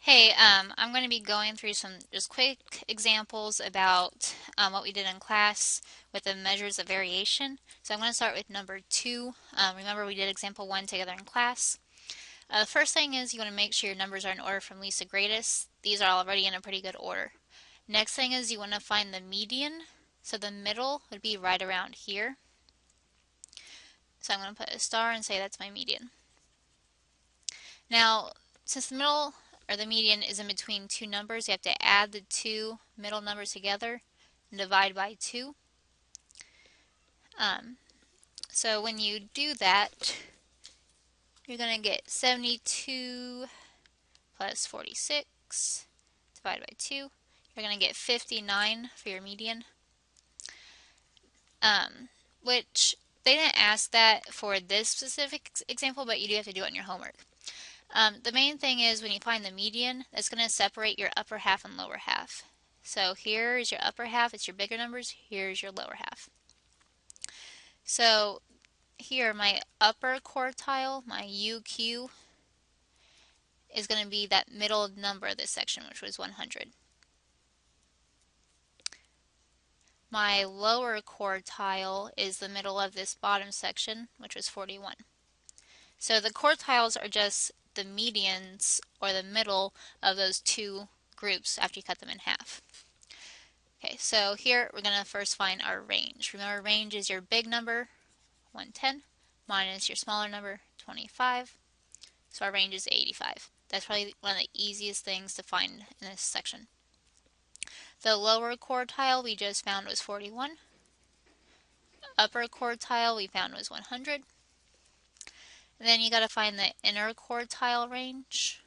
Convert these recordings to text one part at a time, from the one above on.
Hey, I'm going to be going through some just quick examples about what we did in class with the measures of variation. So I'm going to start with number 2. Remember we did example 1 together in class. The first thing is you want to make sure your numbers are in order from least to greatest. These are already in a pretty good order. Next thing is you want to find the median. So the middle would be right around here. So I'm going to put a star and say that's my median. Now, since the middle or the median is in between two numbers, you have to add the two middle numbers together and divide by 2. So when you do that, you're going to get 72 plus 46 divided by 2. You're going to get 59 for your median, which they didn't ask that for this specific example, but you do have to do it in your homework. The main thing is when you find the median, that's going to separate your upper half and lower half. So here is your upper half, it's your bigger numbers, here's your lower half. So here my upper quartile, my UQ, is going to be that middle number of this section, which was 100. My lower quartile is the middle of this bottom section, which was 41. So the quartiles are just the medians or the middle of those two groups after you cut them in half. Okay, so here we're going to first find our range. Remember, range is your big number, 110, minus your smaller number, 25. So our range is 85. That's probably one of the easiest things to find in this section. The lower quartile we just found was 41. Upper quartile we found was 100. And then you got to find the inner quartile range,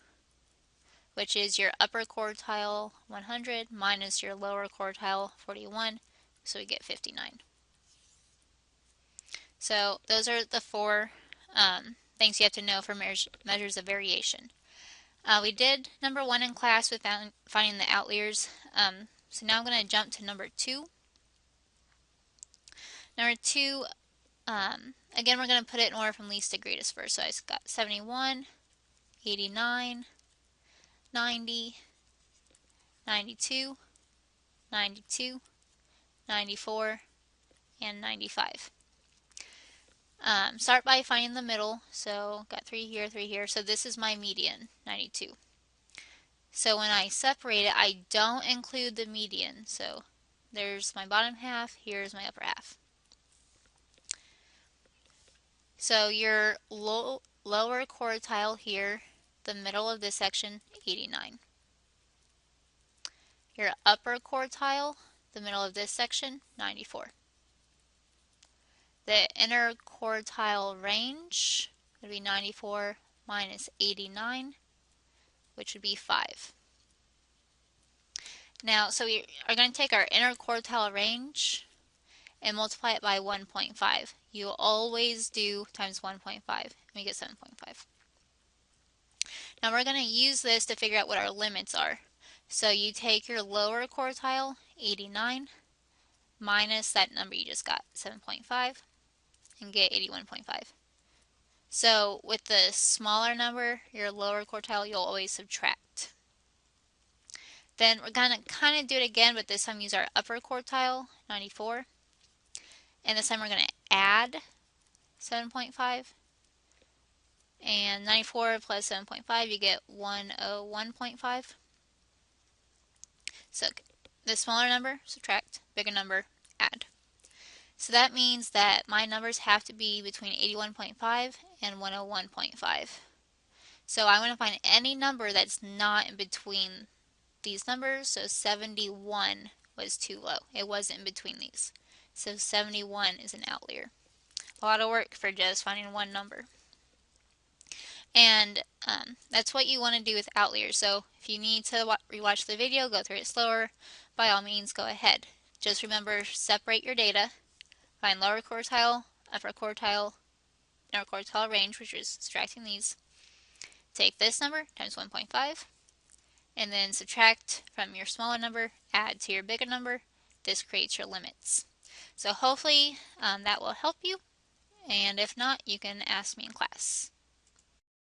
which is your upper quartile 100 minus your lower quartile 41, so we get 59. So those are the four things you have to know for measures of variation. We did number 1 in class with finding the outliers, so now I'm going to jump to number 2. Number 2, again, we're going to put it in order from least to greatest first. So I got 71, 89, 90, 92, 92, 94, and 95. Start by finding the middle. So got 3 here, 3 here. So this is my median, 92. So when I separate it, I don't include the median. So there's my bottom half, here's my upper half. So your lower quartile here, the middle of this section, 89. Your upper quartile, the middle of this section, 94. The inner quartile range would be 94 minus 89, which would be 5. Now, so we are going to take our inner quartile range and multiply it by 1.5. You always do times 1.5, and we get 7.5. Now we're going to use this to figure out what our limits are. So you take your lower quartile, 89, minus that number you just got, 7.5, and get 81.5. So with the smaller number, your lower quartile, you'll always subtract. Then we're going to kind of do it again, but this time use our upper quartile, 94. And this time we're going to add 7.5. And 94 plus 7.5, you get 101.5. So the smaller number, subtract, bigger number, add. So that means that my numbers have to be between 81.5 and 101.5. So I want to find any number that's not in between these numbers. So 71 was too low. It wasn't in between these. So 71 is an outlier. A lot of work for just finding one number. And that's what you want to do with outliers. So if you need to rewatch the video, go through it slower, by all means go ahead. Just remember, separate your data, find lower quartile, upper quartile, inner quartile range, which is subtracting these. Take this number times 1.5, and then subtract from your smaller number, add to your bigger number. This creates your limits. So hopefully that will help you, and if not, you can ask me in class.